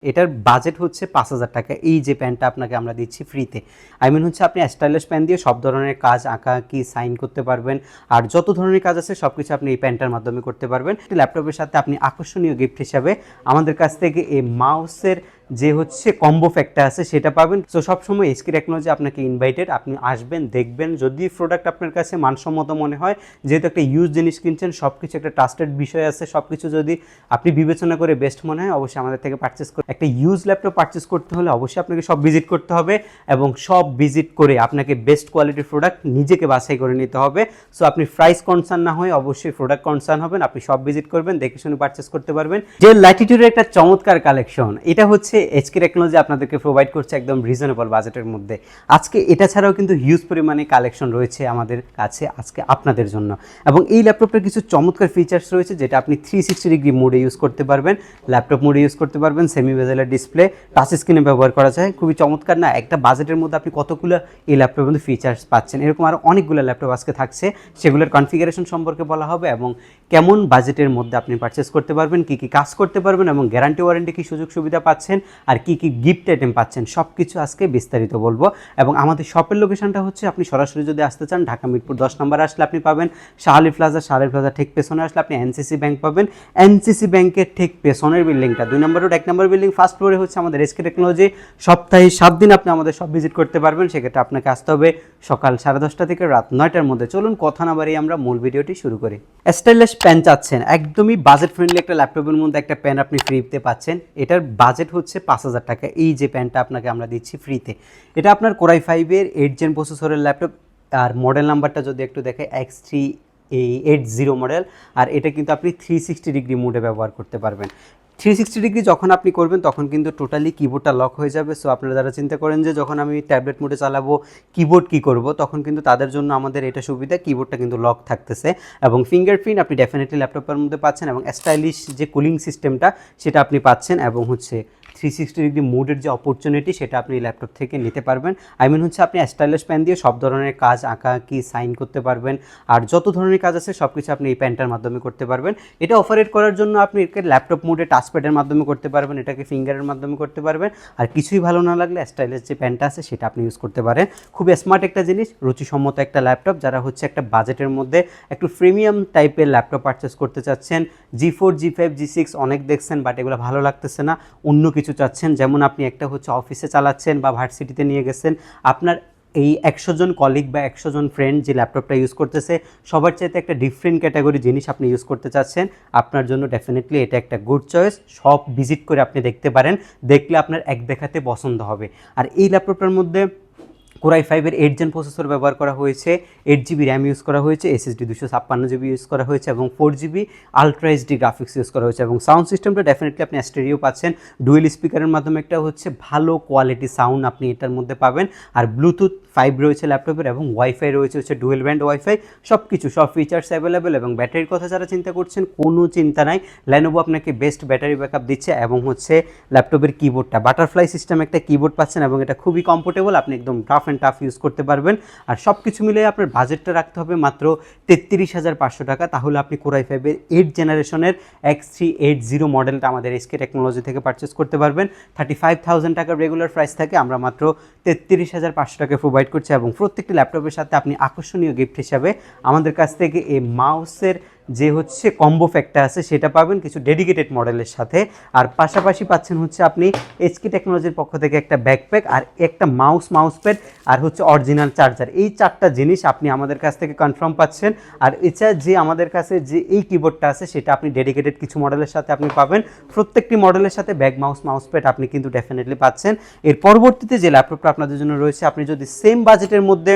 এটার বাজেট হচ্ছে ৫,০০০ টাকা। এই যে পেনটা আপনাকে আমরা দিচ্ছি ফ্রিতে। হচ্ছে আপনি স্টাইলিশ পেন দিয়ে সব ধরনের কাজ আঁকাআঁকি, সাইন করতে পারবেন। আর যত ধরনের কাজ আছে সবকিছু আপনি এই পেনটার মাধ্যমে করতে পারবেন। ল্যাপটপের সাথে আপনি আকর্ষণীয় গিফট হিসাবে আমাদের কাছ থেকে এই মাউসের যে কম্বো ফ্যাক্টর আছে সেটা পাবেন। সো সবসময় এসকে টেকনোলজি আপনাকে ইনভাইটেড, আপনি আসবেন, দেখবেন। যদি প্রোডাক্ট আপনার কাছে মানসম্মত মনে হয়, যেহেতু একটা ইউজ জিনিস কিনছেন, সব কিছু একটা ট্রাস্টেড বিষয় আছে, সব কিছু যদি আপনি বিবেচনা করে বেস্ট মনে হয়, অবশ্যই আমাদের থেকে পারচেস করে। একটা ইউজ ল্যাপটপ পারচেস করতে হলে অবশ্যই আপনাকে সব ভিজিট করতে হবে, এবং সব ভিজিট করে আপনাকে বেস্ট কোয়ালিটির প্রোডাক্ট নিজেকে বাছাই করে নিতে হবে। সো আপনি প্রাইস কনসার্ন না হয়ে অবশ্যই প্রোডাক্ট কনসার্ন হবেন। আপনি সব ভিজিট করবেন, দেখে শুনে পারচেস করতে পারবেন। যে ল্যাটিটিউডের একটা চমৎকার কালেকশন, এটা এসকে টেকনোলজি আপনাদেরকে প্রোভাইড করছে একদম রিজনেবল বাজেটের মধ্যে। আজকে এটা ছাড়াও কিন্তু হিউজ পরিমাণে কালেকশন রয়েছে আমাদের কাছে আজকে আপনাদের জন্য। এবং এই ল্যাপটপের কিছু চমৎকার ফিচার্স রয়েছে যেটা আপনি 360 ডিগ্রি মোডে ইউজ করতে পারবেন, ল্যাপটপ মোডে ইউজ করতে পারবেন, সেমি বেজেলের ডিসপ্লে, টাচ স্ক্রিনে ব্যবহার করা যায়। খুবই চমৎকার না? একটা বাজেটের মধ্যে আপনি কতগুলো এই ল্যাপটপের মধ্যে ফিচার্স পাচ্ছেন। এরকম আরও অনেকগুলো ল্যাপটপ আজকে থাকছে, সেগুলোর কনফিগারেশন সম্পর্কে বলা হবে, এবং কেমন বাজেটের মধ্যে আপনি পারচেস করতে পারবেন, কী কী কাজ করতে পারবেন, এবং গ্যারান্টি ওয়ারেন্টি কী সুযোগ সুবিধা পাচ্ছেন, আর কী কী গিফট আইটেম পাচ্ছেন, সব কিছু আজকে বিস্তারিত বলবো। এবং আমাদের শপের লোকেশনটা আপনি সরাসরি যদি আসতে চান, ঢাকা মিরপুর 10 নম্বর আসলে আপনি পাবেন শাহালি প্লাজা ঠিক পেছনে আসলে আপনি এনসিসি ব্যাংক পাবেন। এনসিসি ব্যাংকের ঠিক পেছনের বিল্ডিংটা 2 নম্বর রোড 1 নম্বর বিল্ডিং ফার্স্ট ফ্লোরে আমাদের এসকে টেকনোলজি। সপ্তাহে 7 দিন আপনি আমাদের সব ভিজিট করতে পারবেন। সেক্ষেত্রে আপনাকে আসতে হবে সকাল 10:30 থেকে রাত 9টার মধ্যে। চলুন কথা না বাড়িয়ে আমরা মূল ভিডিওটি শুরু করি। স্টাইলিশ পেন চাচ্ছেন, একদমই বাজেট ফ্রেন্ডলি একটা ল্যাপটপের মধ্যে একটা পেন আপনি ফ্রিতে পাচ্ছেন। এটার বাজেট ৫,০০০ টাকা। এই যে পেনটা আপনাকে আমরা দিচ্ছি ফ্রিতে, এটা আপনার কোরাই 5-এর 8 জেন প্রসেসরের ল্যাপটপ। আর মডেল নাম্বারটা যদি একটু দেখে, X380 মডেল। আর এটা কিন্তু আপনি 360 ডিগ্রি মোডে ব্যবহার করতে পারবেন। 360 ডিগ্রি যখন আপনি করবেন তখন কিন্তু টোটালি কিবোর্ডটা লক হয়ে যাবে। সো আপনারা যারা চিন্তা করেন যে যখন আমি ট্যাবলেট মোডে চালাবো কিবোর্ড কী করব, তখন কিন্তু তাদের জন্য আমাদের এটা সুবিধা, কিবোর্ডটা কিন্তু লক থাকতেছে। এবং ফিঙ্গারপ্রিন্ট আপনি ডেফিনেটলি ল্যাপটপের মধ্যে পাচ্ছেন, এবং স্টাইলিশ যে কুলিং সিস্টেমটা সেটা আপনি পাচ্ছেন, এবং 360 ডিগ্রি মোডের যে অপরচুনিটি সেটা আপনি ল্যাপটপ থেকে নিতে পারবেন। আপনি স্টাইলিশ পেন দিয়ে সব ধরনের কাজ আঁকাআঁকি, সাইন করতে পারবেন। আর যত ধরনের কাজ আছে সব কিছু আপনি এই পেনটার মাধ্যমে করতে পারবেন। এটা অপারেট করার জন্য আপনি এটাকে ল্যাপটপ মোডে টাচপ্যাডের মাধ্যমে করতে পারবেন, এটাকে ফিঙ্গারের মাধ্যমে করতে পারবেন। আর কিছুই ভালো না লাগলে স্টাইলিশ যে পেনটা আছে সেটা আপনি ইউজ করতে পারেন। খুবই স্মার্ট একটা জিনিস, রুচিসম্মত একটা ল্যাপটপ। যারা একটা বাজেটের মধ্যে একটু প্রিমিয়াম টাইপের ল্যাপটপ পারচেস করতে চাচ্ছেন, G4, G5, G6 অনেক দেখছেন, বাট এগুলো ভালো লাগতেছে না, অন্য কিছু চাচ্ছেন, যেমন আপনি একটা অফিসে চালাচ্ছেন বা ভার্সিটিতে নিয়ে গেছেন, আপনার এই 100 জন কলিগ বা 100 জন ফ্রেন্ড যে ল্যাপটপটা ইউজ করতেছে সবার চাইতে একটা ডিফারেন্ট ক্যাটাগরি জিনিস আপনি ইউজ করতে চাচ্ছেন, আপনার জন্য ডেফিনেটলি এটা একটা গুড চয়েস। সব ভিজিট করে আপনি দেখতে পারেন, দেখলে আপনার এক দেখাতে পছন্দ হবে। আর এই ল্যাপটপটার মধ্যে কোরাই 5-এর 8 জেন প্রসেসর ব্যবহার করা হয়েছে, 8 জিবি র্যাম ইউজ করা হয়েছে, SSD 256 জিবি ইউজ করা হয়েছে, এবং 4 GB ultra HD graphics use করা হয়েছে। এবং সাউন্ড সিস্টেমটা ডেফিনেটলি আপনি স্টেরিও পাচ্ছেন, ডুয়েল স্পিকারের মাধ্যমে একটা ভালো কোয়ালিটি সাউন্ড আপনি এটার মধ্যে পাবেন। আর ব্লুটুথ 5 রয়েছে ল্যাপটপের, এবং ওয়াইফাই রয়েছে ডুয়েল ব্যান্ড ওয়াইফাই। সব ফিচার্স অ্যাভেলেবেল। এবং ব্যাটারির কথা যারা চিন্তা করছেন, কোনো চিন্তা নাই, লেনোভো আপনাকে বেস্ট ব্যাটারি ব্যাকআপ দিচ্ছে। এবং ল্যাপটপের কিবোর্ডটা বাটারফ্লাই সিস্টেম একটা কিবোর্ড পাচ্ছেন, এবং এটা খুবই কমফোর্টেবল, আপনি একদম টাফ ইউজ করতে পারবেন। আর সব কিছু মিলিয়ে আপনার বাজেটটা রাখতে হবে মাত্র 33,500 টাকা। তাহলে আপনি কোরাই 5-এর 8 জেনারেশনের X380 মডেলটা আমাদের এসকে টেকনোলজি থেকে পারচেস করতে পারবেন। 35,000 টাকার রেগুলার প্রাইস থাকে, আমরা মাত্র 33,500 টাকা প্রোভাইড করছি। এবং প্রত্যেকটি ল্যাপটপের সাথে আপনি আকর্ষণীয় গিফট হিসাবে আমাদের কাছ থেকে এই মাউসের যে কম্বো ফ্যাক্টর আছে সেটা পাবেন কিছু ডেডিকেটেড মডেলের সাথে। আর পাশাপাশি পাচ্ছেন আপনি এসকে টেকনোলজির পক্ষ থেকে একটা ব্যাকপ্যাক, আর একটা মাউস প্যাড, আর অরিজিনাল চার্জার। এই 4টা জিনিস আপনি আমাদের কাছ থেকে কনফার্ম পাচ্ছেন। আর এছাড়া যে আমাদের কাছে যে এই কিবোর্ডটা আছে সেটা আপনি ডেডিকেটেড কিছু মডেলের সাথে আপনি পাবেন। প্রত্যেকটি মডেলের সাথে ব্যাক মাউস প্যাড আপনি কিন্তু ডেফিনেটলি পাচ্ছেন। এর পরবর্তীতে যে ল্যাপটপটা আপনাদের জন্য রয়েছে, আপনি যদি সেম বাজেটের মধ্যে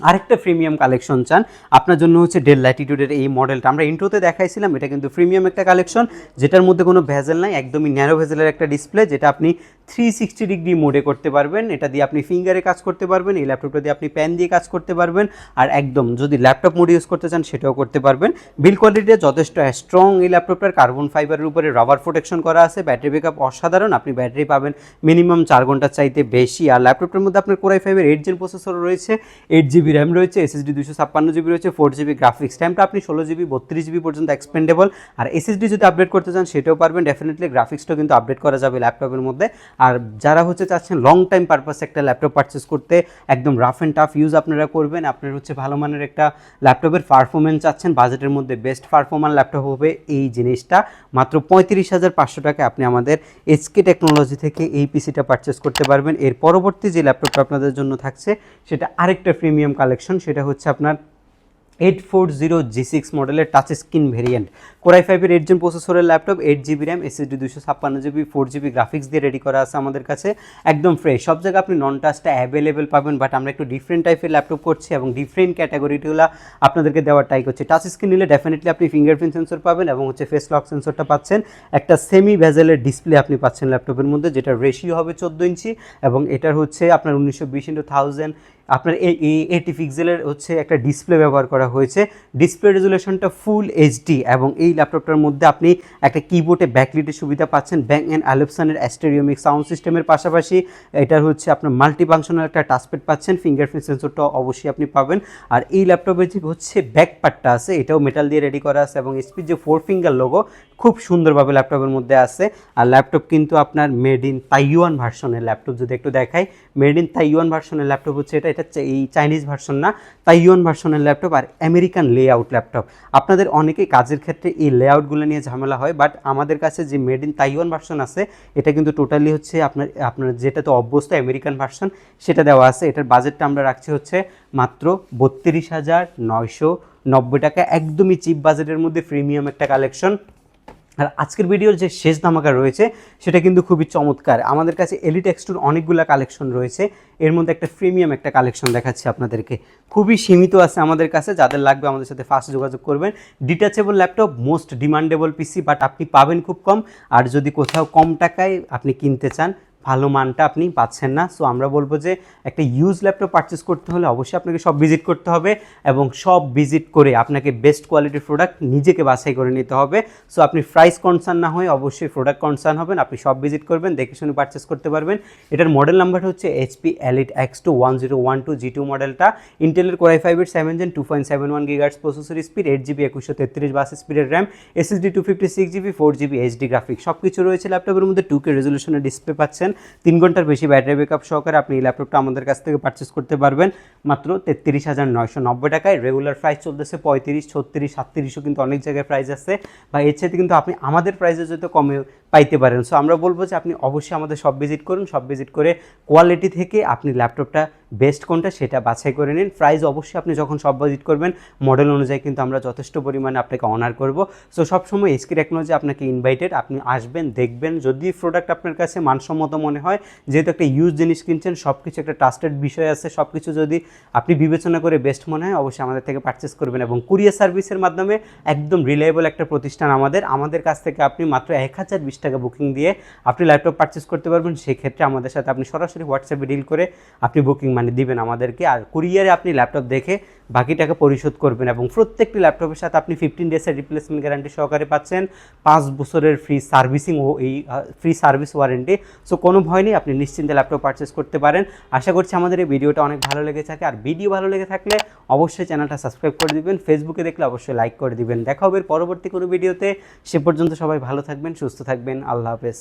আরেকটা প্রিমিয়াম কালেকশন চান, আপনার জন্য ডেল ল্যাটিটিউডের এই মডেলটা আমরা ইন্ট্রোতে দেখাইছিলাম। এটা কিন্তু প্রিমিয়াম একটা কালেকশন, যেটার মধ্যে কোনো ভেজেল নাই, একদমই ন্যারো ভেজেলের একটা ডিসপ্লে, যেটা আপনি 360 ডিগ্রি মোডে করতে পারবেন। এটা দিয়ে আপনি ফিঙ্গারে কাজ করতে পারবেন, এই ল্যাপটপটা দিয়ে আপনি পেন দিয়ে কাজ করতে পারবেন। আর একদম যদি ল্যাপটপ মোড ইউজ করতে চান সেটাও করতে পারবেন। বিল কোয়ালিটিটা যথেষ্ট স্ট্রং, এই ল্যাপটপটার কার্বন ফাইবারের উপরে রাবার প্রোটেকশন করা আছে। ব্যাটারি ব্যাকআপ অসাধারণ, আপনি ব্যাটারি পাবেন মিনিমাম 4 ঘন্টার চাইতে বেশি। আর ল্যাপটপটার মধ্যে আপনার কোরাই 5-এর 8 জেন প্রসেসর রয়েছে, 8 জিবি জিবি র্যাম রয়েছে, এসএসডি 256 জিবি রয়েছে, 4 জিবি গ্রাফিক্স, র্যামটা আপনি 16 জিবি 32 জিবি পর্যন্ত এক্সপেন্ডেবল। আর এসএসডি যদি আপডেট করতে চান সেটাও পারবেন, ডেফিনেটলি গ্রাফিক্সটাও কিন্তু আপডেট করা যাবে ল্যাপটপের মধ্যে। আর যারা হচ্ছে চাচ্ছেন লং টাইম পারপাসে একটা ল্যাপটপ পারচেস করতে, একদম রাফ অ্যান্ড টাফ ইউজ আপনারা করবেন, আপনার হচ্ছে ভালো মানের একটা ল্যাপটপের পারফরমেন্স চাচ্ছেন, বাজেটের মধ্যে বেস্ট পারফরম্যান্স ল্যাপটপ হবে এই জিনিসটা, মাত্র 35,500 টাকায় আপনি আমাদের এসকে টেকনোলজি থেকে এই পিসিটা পারচেস করতে পারবেন। এর পরবর্তী যে ল্যাপটপটা আপনাদের জন্য থাকছে সেটা আরেকটা প্রিমিয়াম কালেকশন, সেটা হচ্ছে আপনার 840G6 মডেলের টাচ স্ক্রিন ভেরিয়েন্ট, Core i5-এর 8 জেন প্রসেসরের laptop, 8 GB RAM, SSD 256 GB, 4 GB graphics দিয়ে রেডি করা আছে আমাদের কাছে, একদম ফ্রেশ। সব জায়গায় আপনি নন টাচটা অ্যাভেলেবেল পাবেন, বাট আমরা একটু ডিফারেন্ট টাইপের ল্যাপটপ করছি এবং ডিফারেন্ট ক্যাটাগরিগুলো আপনাদেরকে দেওয়ার ট্রাই করছি। টাচ স্ক্রিন নিলে ডেফিনেটলি আপনি ফিঙ্গারপ্রিন্ট সেন্সর পাবেন এবং হচ্ছে ফেস লক সেন্সরটা পাচ্ছেন, একটা সেমি ভেজেলের ডিসপ্লে আপনি পাচ্ছেন ল্যাপটপের মধ্যে, যেটা রেশিও হবে 14 ইঞ্চি এবং এটার হচ্ছে আপনার 1920x1000 আপনার এই 80 পিক্সেলের হচ্ছে একটা ডিসপ্লে ব্যবহার করা হয়েছে। ডিসপ্লে রেজুলেশনটা ফুল এইচডি এবং এই ল্যাপটপটার মধ্যে আপনি একটা কিবোর্ডে ব্যাকলিটের সুবিধা পাচ্ছেন, ব্যাং অ্যান্ড অ্যালপসনের অ্যাস্টেরিওমিক সাউন্ড সিস্টেমের পাশাপাশি এটার হচ্ছে আপনার মাল্টিফাংশনাল একটা টাচপ্যাড পাচ্ছেন, ফিঙ্গারপ্রিন্ট সেন্সরটা অবশ্যই আপনি পাবেন। আর এই ল্যাপটপের যে হচ্ছে ব্যাক পার্টটা আছে এটাও মেটাল দিয়ে রেডি করা আছে এবং এসপির যে 4 ফিঙ্গার লোগো খুব সুন্দরভাবে ল্যাপটপের মধ্যে আছে। আর ল্যাপটপ কিন্তু আপনার মেড ইন তাইওয়ান ভার্সনের ল্যাপটপ, যদি একটু দেখাই, মেড ইন তাইওয়ান ভার্সনের ল্যাপটপ হচ্ছে এটা এই চাইনিজ ভার্সন না, তাইওয়ান ভার্সনের ল্যাপটপ আর আমেরিকান লেআউট ল্যাপটপ। আপনাদের অনেকেই কাজের ক্ষেত্রে এই লেআউটগুলো নিয়ে ঝামেলা হয়, বাট আমাদের কাছে যে মেড ইন তাইওয়ান ভার্সন আছে এটা কিন্তু টোটালি হচ্ছে আপনার যেটা তো অভ্যস্ত আমেরিকান ভার্সন সেটা দেওয়া আছে। এটার বাজেটটা আমরা রাখছি হচ্ছে মাত্র 32,990 টাকা, একদমই চিপ বাজেটের মধ্যে প্রিমিয়াম একটা কালেকশন। আর আজকের ভিডিওর যে শেষ ধামাকা রয়েছে সেটা কিন্তু খুবই চমৎকার। আমাদের কাছে এলিট এক্স2 অনেকগুলো কালেকশন রয়েছে, এর মধ্যে একটা প্রিমিয়াম একটা কালেকশন দেখাচ্ছি আপনাদেরকে, খুবই সীমিত আছে আমাদের কাছে, যাদের লাগবে আমাদের সাথে ফার্স্ট যোগাযোগ করবেন। Detachable laptop, most demandable PC, but আপনি পাবেন খুব কম। আর যদি কোথাও কম টাকায় আপনি কিনতে চান, ভালো মানটা আপনি পাচ্ছেন না। সো আমরা বলবো যে একটা ইউজ ল্যাপটপ পারচেস করতে হলে অবশ্যই আপনাকে সব ভিজিট করতে হবে এবং সব ভিজিট করে আপনাকে বেস্ট কোয়ালিটির প্রোডাক্ট নিজেকে বাছাই করে নিতে হবে। সো আপনি প্রাইস কনসার্ন না হয়ে অবশ্যই প্রোডাক্ট কনসার্ন হবেন, আপনি সব ভিজিট করবেন, দেখে শুনে পারচেস করতে পারবেন। এটার মডেল নাম্বারটা হচ্ছে HP Elite X2 1012 G2 মডেলটা, ইন্টেলের Core i5-এর 7 gen 2.71 GHz processor speed, 8 GB 2133 bus স্পিডের RAM, SSD 256 GB, 4 GB HD graphics, সব কিছু রয়েছে ল্যাপটপের মধ্যে। 2K রেজলিউশনের ডিসপ্লে পাচ্ছেন, 3 ঘন্টার বেশি ব্যাটারি ব্যাকআপ সহকারে আপনি এই ল্যাপটপটা আমাদের কাছ থেকে পারচেস করতে পারবেন মাত্র 33,990 টাকায়। রেগুলার প্রাইস চলতেছে 35, 36, 37ও কিন্তু অনেক জায়গায় প্রাইস আছে, বা এর সাথে কিন্তু আপনি আমাদের প্রাইসে যদি কমে পাইতে পারেন। সো আমরা বলবো যে আপনি অবশ্যই আমাদের সব ভিজিট করুন, সব ভিজিট করে কোয়ালিটি থেকে আপনি ল্যাপটপটা বেস্ট কোনটা সেটা বাছাই করে নিন। প্রাইস অবশ্যই আপনি যখন সব ভিজিট করবেন মডেল অনুযায়ী কিন্তু আমরা যথেষ্ট পরিমাণে আপনাকে অনার করব। সো সবসময় এসকে টেকনোলজি আপনাকে ইনভাইটেড, আপনি আসবেন, দেখবেন, যদি প্রোডাক্ট আপনার কাছে মানসম্মত মনে হয়, যেহেতু একটা ইউজ জিনিস কিনছেন, সব কিছু একটা ট্রাস্টেড বিষয় আছে, সব কিছু যদি আপনি বিবেচনা করে বেস্ট মনে হয় অবশ্যই আমাদের থেকে পারচেস করবেন। এবং কুরিয়ার সার্ভিসের মাধ্যমে একদম রিলায়েবল একটা প্রতিষ্ঠান আমাদের কাছ থেকে আপনি মাত্র 1020 টাকা বুকিং দিয়ে আপনি ল্যাপটপ পারচেস করতে পারবেন। সেক্ষেত্রে আমাদের সাথে আপনি সরাসরি হোয়াটসঅ্যাপে ডিল করে আপনি বুকিং মানে দিবেন আমাদেরকে, আর কুরিয়ারে আপনি ল্যাপটপ দেখে বাকি টাকা পরিশোধ করবেন। এবং প্রত্যেকটি ল্যাপটপের সাথে আপনি 15 ডেজের রিপ্লেসমেন্ট গ্যারান্টি সহকারে পাচ্ছেন, 5 বছরের ফ্রি সার্ভিসিং ও এই ফ্রি সার্ভিস ওয়ারেন্টি। সো কোনো ভয় নেই, আপনি নিশ্চিন্তে ল্যাপটপ পারচেস করতে পারেন। আশা করছি আমাদের এই ভিডিওটা অনেক ভালো লেগে থাকে, আর ভিডিও ভালো লেগে থাকলে অবশ্যই চ্যানেলটা সাবস্ক্রাইব করে দিবেন, ফেসবুকে দেখলে অবশ্যই লাইক করে দিবেন। দেখা হবে পরবর্তী কোনো ভিডিওতে, সে পর্যন্ত সবাই ভালো থাকবেন, সুস্থ থাকবেন, আল্লাহ হাফেজ।